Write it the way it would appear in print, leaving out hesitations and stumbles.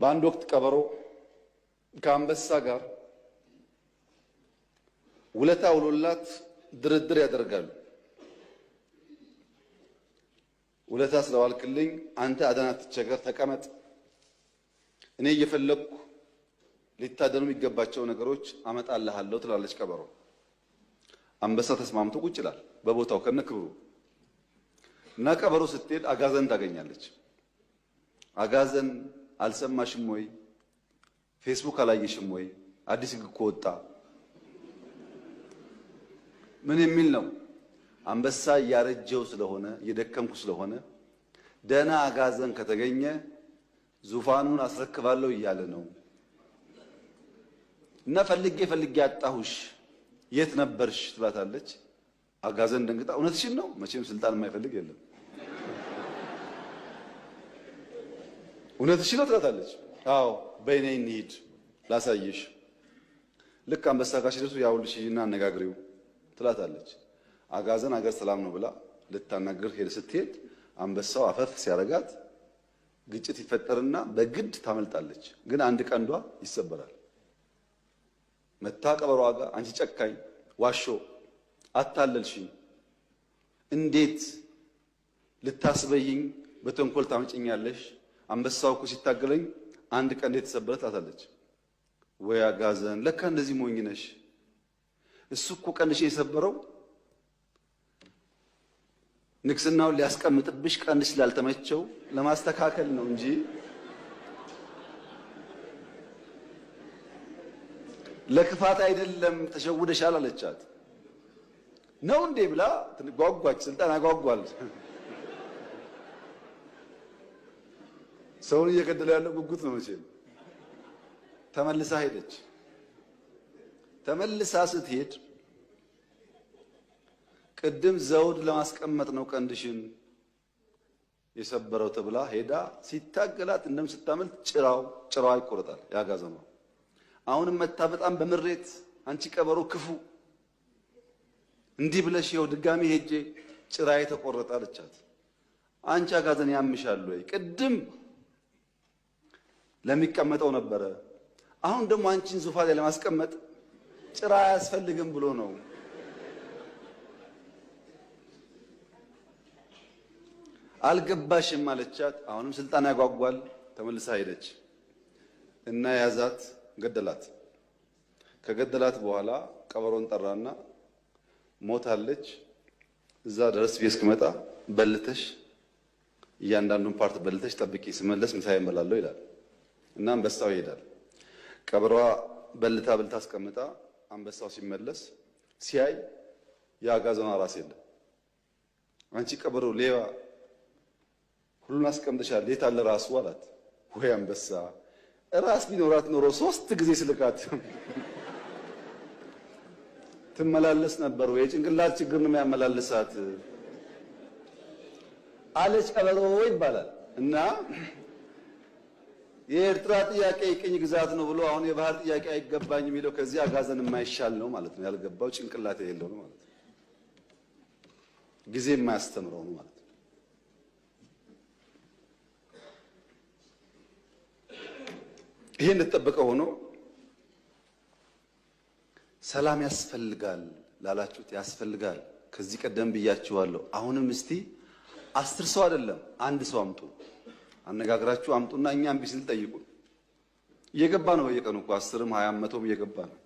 በአንድ ወቅት ቀበሮ ከአንበሳ ጋር ውለታ ውሎላት ድርድር ያደርጋሉ። ውለታ ስለዋልክልኝ አንተ አደና ትቸገር ተቀመጥ፣ እኔ እየፈለኩ ሊታደኑ የሚገባቸው ነገሮች አመጣልሃለሁ ትላለች ቀበሮ። አንበሳ ተስማምቶ ቁጭ ይላል በቦታው ከነክብሩ እና ቀበሮ ስትሄድ አጋዘን ታገኛለች። አጋዘን አልሰማሽም ወይ? ፌስቡክ አላየሽም ወይ? አዲስ ሕግ እኮ ወጣ። ምን የሚል ነው? አንበሳ እያረጀው ስለሆነ እየደከምኩ ስለሆነ ደህና አጋዘን ከተገኘ ዙፋኑን አስረክባለሁ እያለ ነው እና ፈልጌ አጣሁሽ፣ የት ነበርሽ ትላታለች። አጋዘን ደንግጣ እውነትሽን ነው? መቼም ስልጣን የማይፈልግ የለም። እውነትሽን ነው ትላታለች። አዎ በእኔ እንሂድ ላሳየሽ። ልክ አንበሳ ጋር ሲደርሱ ያውልሽ እና አነጋግሪው ትላታለች። አጋዘን አገር ሰላም ነው ብላ ልታናገር ስትሄድ አንበሳው አፈፍ ሲያረጋት ግጭት ይፈጠርና በግድ ታመልጣለች። ግን አንድ ቀንዷ ይሰበራል። መታ ቀበሮዋ ጋር አንቺ ጨካኝ ዋሾ አታለልሽኝ፣ እንዴት ልታስበይኝ በተንኮል ታመጭኛለሽ? አንበሳው እኮ ሲታገለኝ አንድ ቀንዴ የተሰበረ ትላታለች። ወይ አጋዘን ለካ እንደዚህ ሞኝ ነሽ። እሱ እኮ ቀንድሽ የሰበረው ንግስናውን ሊያስቀምጥብሽ ቀንድሽ ስላልተመቸው ለማስተካከል ነው እንጂ ለክፋት አይደለም። ተሸውደሻል አለቻት። ነው እንዴ ብላ ጓጓች። ስልጣን አጓጓል። ሰውን እየገደለ ያለው ጉጉት ነው መቼም። ተመልሳ ሄደች። ተመልሳ ስትሄድ ቅድም ዘውድ ለማስቀመጥ ነው ቀንድሽን የሰበረው ተብላ ሄዳ ሲታገላት እንደም ስታመልጥ ጭራዋ ይቆረጣል ያጋዘማ። አሁንም መታ በጣም በምሬት አንቺ ቀበሮ ክፉ እንዲህ ብለሽ ይኸው ድጋሚ ሄጄ ጭራዬ ተቆረጠ አለቻት። አንቺ አጋዘን ያምሻል ወይ? ቅድም ለሚቀመጠው ነበረ፣ አሁን ደግሞ አንቺን ዙፋን ላይ ለማስቀመጥ ጭራ አያስፈልግም ብሎ ነው። አልገባሽም አለቻት። አሁንም ስልጣን ያጓጓል። ተመልሳ ሄደች እና ያዛት፣ ገደላት። ከገደላት በኋላ ቀበሮን ጠራና ሞታለች፣ እዛ ድረስ ቤት እስክመጣ በልተሽ እያንዳንዱን ፓርት በልተሽ ጠብቂ፣ ስመለስ ምሳዬ እበላለሁ ይላል እና አንበሳው ይሄዳል። ቀበሮዋ በልታ አስቀምጣ አንበሳው ሲመለስ ሲያይ የአጋዘኗ ራስ የለም። አንቺ ቀበሮ ሌባ ሁሉን አስቀምጠሻል፣ የት አለ ራሱ አላት። ወይ አንበሳ ራስ ቢኖራት ኖሮ 3 ጊዜ ስልካት ትመላለስ ነበር ወይ? ጭንቅላት ችግር ነው የሚያመላልሳት አለች ቀበሮ ይባላል። እና የኤርትራ ጥያቄ ቅኝ ግዛት ነው ብሎ አሁን የባህር ጥያቄ አይገባኝ የሚለው ከዚህ አጋዘን የማይሻል ነው ማለት ነው። ያልገባው ጭንቅላት የሌለው ነው ማለት ነው። ጊዜ የማያስተምረው ነው ማለት ነው። ይሄ እንደተጠበቀ ሆኖ ሰላም ያስፈልጋል ላላችሁት ያስፈልጋል። ከዚህ ቀደም ብያችኋለሁ። አሁንም እስቲ 10 ሰው አይደለም 1 ሰው አምጡ፣ አነጋግራችሁ አምጡና እኛም ቢስል ጠይቁ። እየገባ ነው በየቀኑ እኮ 10ም 20ም 100ም እየገባ ነው።